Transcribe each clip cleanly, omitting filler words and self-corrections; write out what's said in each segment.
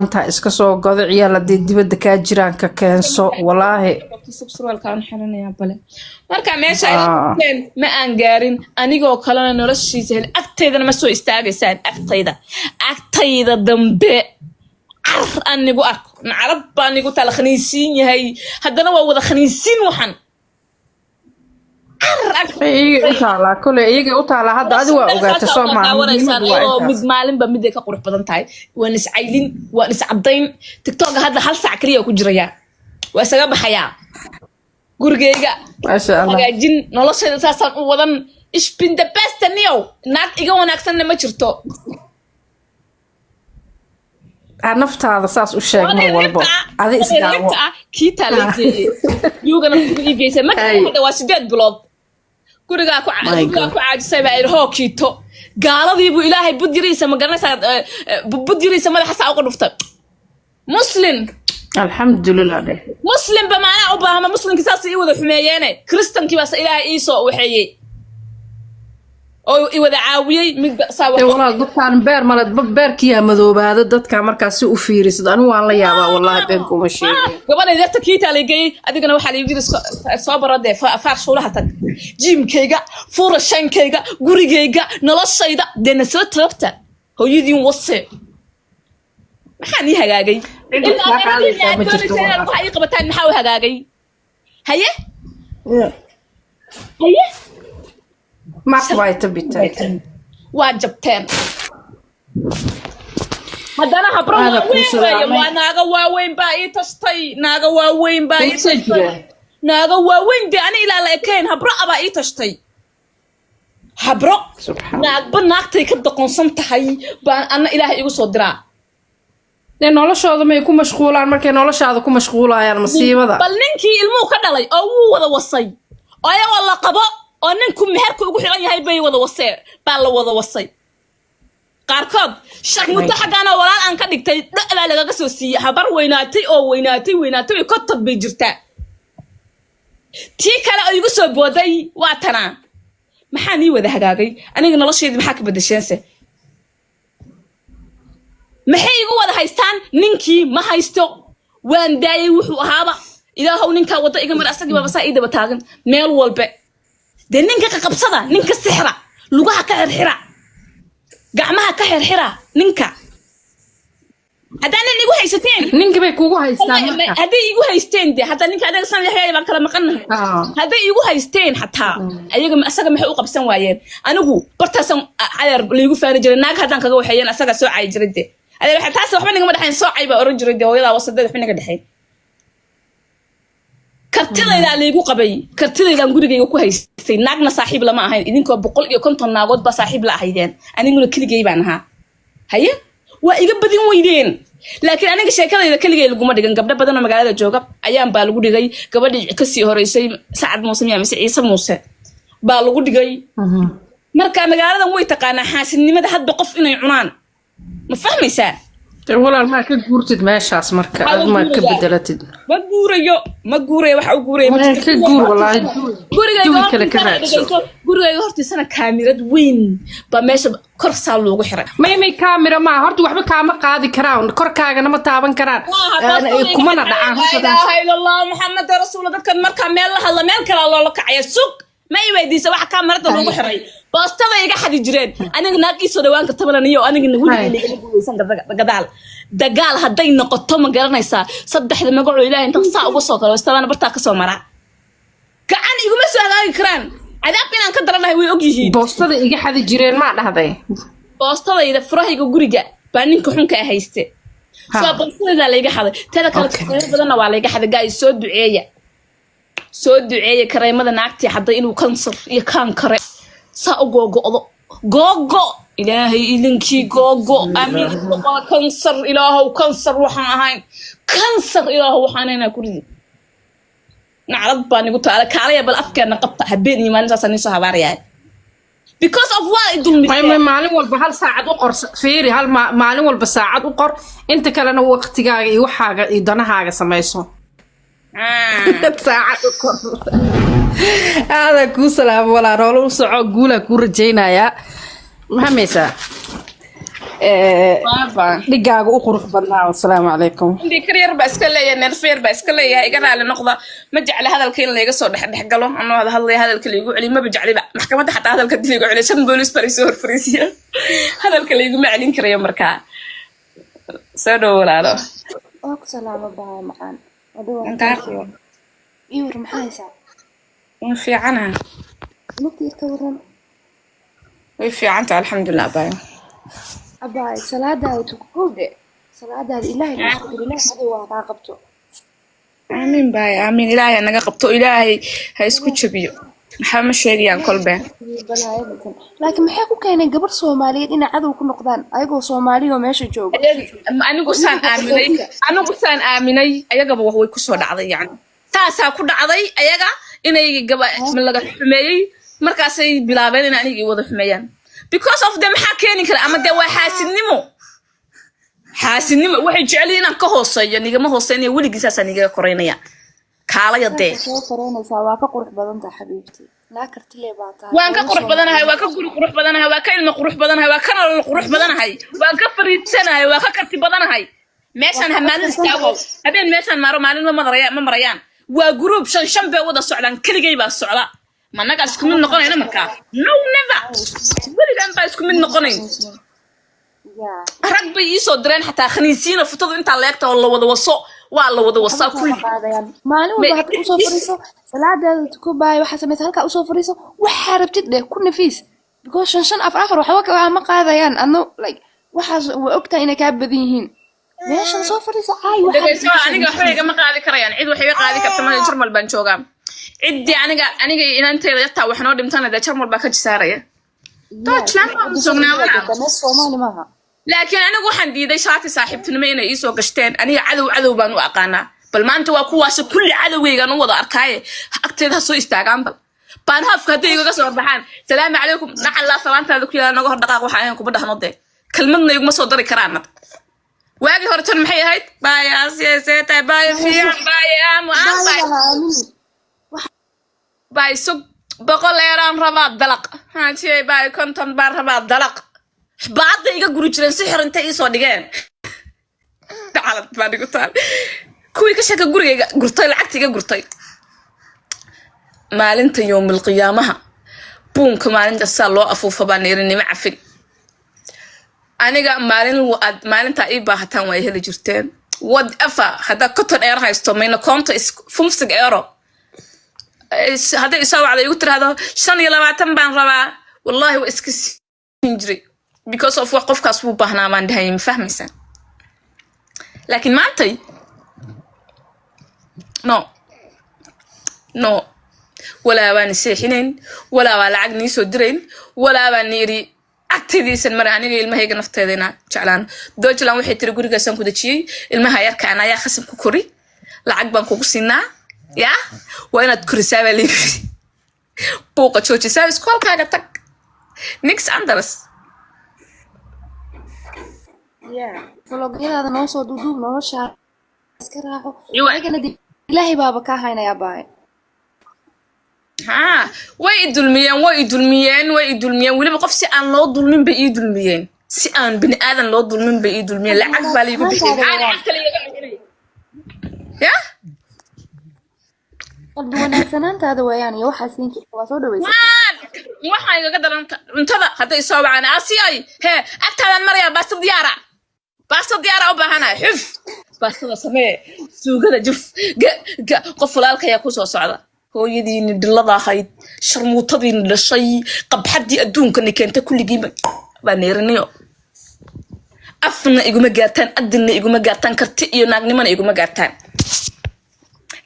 انت اسكسو قضي عيالة دي دبدا كاجران ككنسو والله سبسرال كان حنانيا بله marka meesha ay ma aan gaarin anigoo kalena noloshiisa hel agteedana ma soo istaagaysaan agtayda dambe anigu arko nacrab baan anigu tala khaniisiin yahay haddana waa wada khaniisiin waxan inshallah kule iyaga u taala hadda adi waa ogaatay Soomaaliya mid maalinba mid ay ka qurux badan tahay waan is caylin waan is cadayn TikTok hadda hal saac kaliya ku jiraya waa isaga baxaya gurigeyga ma sha Allah hagaajin noloshayda saasan u wadan ich bin the best niyow naag iga wanaagsan ma jirto naftaada saas u sheeg mar walba adi isdaawo kii taleeyay yugana igeysa ma hada waa 8 bilood guriga ku caajisay baa irhoo kiito gaaladii buu ilaahay budiriisa ma garanaysaa budiriisa madaxa saa uga dhuftay muslim alxamdulillah muslim ba maana u baahma muslimki saas ii wada xumeeyeen kristankii baa ilaahay ii soo waxeeyay oo ii wada caawiyay mid saawa walaal dadkan beer malad beerkiya madoobaada dadka markaas u fiirisad anu waan la yaabaa wallahi been kuma sheegay gabadhay dadka kiita leegay adigana waxa la yiri soo barade faar shuulaha tag jimkayga furashankayga gurigayga noloshayda deena soo toogta hooyadiin wase maxaan ii hagaagay waxay qabataan maxaa u hagaagay haye ma quite bitay waa jabteen haddana habro waa naaga waaweyn baa ii tastay naaga waaweyn baa ii tastay naaga waaweyn de ani ilaa la ekeen habro abaa ii tastay habro naagba naagtay ka doqonsan tahay baan ana ilaahay igu soo diraa noloshooda may ku mashquulaan markay noloshaada ku mashquulayaan masiibada bal ninkii ilmuhu ka dhalay oo wuu wada wasay oo ayaga la qabo oo ninku meherka ugu xiran yahay bay wada wasay baa la wada wasay qaarkood shaqmuta xaqana walaal aan ka dhigtay dhacda laga soo siiyay habar weynaatay oo weynaatay ka tabbay jirta tii kale oo igu soo booday waa tana maxaan ii wada hagaagay aniga nolosheedii maxaa ka bedesheense maxay igu wada haystaan ninkii ma haysto waan daayay wuxuu ahaaba ilaahow ninka wada iga mar asagii baba saa ii daba taagan meel walba de ninka ka qabsada ninka sixra lugaha ka xirxira gacmaha ka xirxira ninka hadana igu haysateen ninka bay kugu haystaan haday igu haysteen de hadda ninka adaga san leeyahay baan kala maqanahay haday igu haysteen hatta ayaga asaga maxay u qabsan waayeen anigu bartaasan ayar liigu faani jiray naag hadan kaga waxayeen asaga soo caay jiray de adeer waxa taas waxba niga madaxayn soo cayba oran jiray hooyada wasadada waxba niga dhaxay kartidayda leegu qabay kartidaydan gurigeyga ku haystay naagna saaxiib lama ahayn idinkoo 150 naagood ba saaxiib la ahaydeen aniguna keligay baan ahaa haye waa iga badin weydeen laakiin aniga sheekadayda keligay lagu ma dhigan gabdho badan oo magaalada jooga ayaan baa lagu dhigay gabadhii ka sii horeysay Saacad Muuse mise Ciise Muuse baa lagu dhigay marka magaaladan way taqaanaa xaasidnimada hadba qof inay cunaan ma fahmaysaa walaal ma ka guurtid meeshaas marka aad ma ka bedelatid ma guurayo waxa uu guuray ma ka guur wallahi gurigayga hortiisana kaamirad weyn ba meesha kor saa loogu xiray may kaamira ma horta waxba kaama qaadi karaan korkaagana ma taaban karaan kuma na dhacaan Allah Muhammad rasuul dadka marka meel la hadla meel kale loo kacay suuq ma i weydiisay waxa kaamirada loogu xiray boostada iga xadi jireen aniga naagii soo dhawaan ka tabananiyo aniga gurigayga iga guuleysan dagaal haday noqoto ma garanaysaa saddexda magaco ilaahay inta saa uga soo kalo istabana barta ka soo mara gacan iguma soo hagaagi karaan adaab inaan ka daranahay way og yihiin boostada iga xadi jireen ma dhahday boostadayda furahayga guriga baa ninka xunka hayste soo boostada la iga xaday tada kale badanna waa la iga xaday gaay soo duceeya kareemada naagtii haday inuu kansar iyo kaan kare saa u googo ilaahay idinkii googo amiin kansar ilaahow kansar waxaan ahayn kansar ilaahow waxaan inaa ku ridin nacrad baan igu taala kaalaya bal afkeena qabta habeen iyo maalin saasaan soo habaarayaa because of what idulmi maalin walba hal saacad u qor fiiri hal maalin walba saacad u qor inta kalena waqtigaaga iyo waxaaga iyo danahaaga sameeyso saacad u qor هذا كوسلا ولا رولو سعو قولا كورجينا يا محميسا Baba. dhigaaga u qurux badnaa. Assalaamu calaykum. عندي كرير بس كله يا نرفير بس كله يا إجرا على نقطة ما جعل هذا الكل اللي يقصر دح قالوا إنه هذا الكل يقول علي ما بجعل بقى محكمة حتى هذا الكل يقول علي شن بوليس بريسور فريسيا هذا الكل يقول ما علين كريم مركا سدوا ولا لا salaamo baa macaan أنت عارف iyo war maxay haysaa في عنها nugtii ka waran وفي عنها الحمد لله باي abaa salaadaada tukowde salaadaada ilaahay ku ilaahay hada waa kaa qabto آمين باي آمين إلهي أنا قبضته إلهي هيسكت شبيه محمد شيريان كلبه laakiin maxay ku keeneen gabar Soomaaliyeed inay cadow ku noqdaan ayagoo Soomaali oo meesha jooga anigu saan aaminay ayagaba wax way ku soo dhacday yani taasaa ku dhacday ayaga inay gaba laga xumeeyay markaasay bilaabeen in anigii wada xumeeyaan because of them maxaa keeni kara ama de waa xaasidnimo waxay jeceliin inaan ka hooseeyo nigama hooseynaya weligiisaas aniga koreynaya kaalaya dee soo koreynaysaa waa ka qurux badan tahay xabiibti laa kartile baa tahay waan ka qurux badanahay waa ka guri qurux badanahay waa ka ilmo qurux badanahay waa ka nolol qurux badanahay waan ka fariidsanahay waa ka karti badanahay meeshan hamaalin istaago habeen meeshan maaro maalin ma marayaan waa group shan bee wada socdaan keligay baa socda ma naga isku mid noqonayna markaa no never weligaan baa isku mid noqonayn rag bay ii soo direen xataa khaniisiina futadu intaa leegta oo la wada waso waa la wada wasaa kulli maalin walba hadda usoo fariiso salaadaada tukubaay waxa samaysa halka usoo fariiso waxa rabtid dee ku nafiis because shan afar waxa ma qaadayaan adno like waxaas way ogtahay inay kaa badan yihiin meeshan soo fariiso caay waxa aniga waxba ma qaadi karayaan cid waxay qaadi kartaa ma jarmal baan joogaa ciddii aniga inanteeda yataa wax noo dhimtana dee jarmal baa ka jisaaraya Deutschland baan joognaa Soomaali maaha laakiin anigu waxaan diiday shaati saaxiibtinimo inay ii soo gashteen aniga cadow baan u aqaanaa bal maanta waa kuwaas kulli cadowgeygan u wada arkaaye agteeda soo istaagaan baan hafka haday iga soo baxaan salaamu calaykum naxalla salaantaada ku yaala naga hor dhaqaaq waxa aan ku badhaxno de kalmadna iguma soo dari karaan waagi hore tan maxay ahayd baaya siyaasata baaya fiican baaya baaya sug boqol eeraan rabaa dalaq haatiyay baaya konton baan rabaa dalaq baada iga guri jireen si xiranta ii soo dhigeen dacalad baan igu taal kuwii ka shaka gurigayga gurtay lacagta iga gurtay maalinta yoomil qiyaamaha buunka maalinta saa loo afuufa baan irinimo cafin aniga maalinta ii baahataan waa heli jirteen whatever hadda cotton euro haysto mayna koonta is 50 euro hadda isoo wacda igu tiraahdo 25 baan rabaa wallahi waa iska siin jiray because of wax qofkaas wuu baahnaa maan dhahay ma fahmaysan laakiin maantay no walaa baan seexinayn walaa baa lacag nii soo dirayn walaa baan niiri agtidiisan mar aniga ilmahayga nafteedana jeclaan Deutschland waxay tiri gurigaasan ku dajiyay ilmaha yarka aan ayaa khasab ku kori lacag baan kugu siinaa ya waa inaad korisaa baa leeyahay buuqa joojisaa iskoolkaaga tag nix anders vlogyadaada noo soo duuduub nolosha iska raaco ayagana ilaahay baaba kaa haynayaa baay way idulmiyeen weliba qof si aan loo dulmin bay ii dulmiyeen si aan bini aadan loo dulmin bay ii dulmiyeen lacag baa liigu bixiyeen ya qalbi wanaagsanaantaada weeyaan iyo waxaa siin jirta waa soo dhaweysa waxaa igaga daran cuntada hadday soo wacaan asiyay hee agtaadan maraya baasta diyaara u baahanahay xuf baastada samee suugada juf qof walaalkayaa ku soo socda hooyadiini dhilada ahayd sharmuutadiini dhashay qabxadii adduunkani keenta kulligiiba baa neerinayo afna iguma gaartaan adinna iguma gaartaan karti iyo naagnimana iguma gaartaan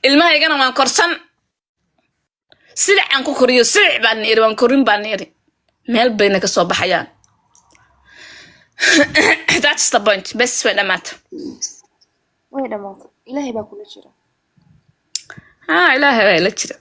ilmahaygana waan korsan silic aan ku koriyo silic baan neeri waan korin baan neeri meel bayna ka soo baxayaan that's the point bes way dhamaata ilaahay baa kula jira ilaahay baa la jira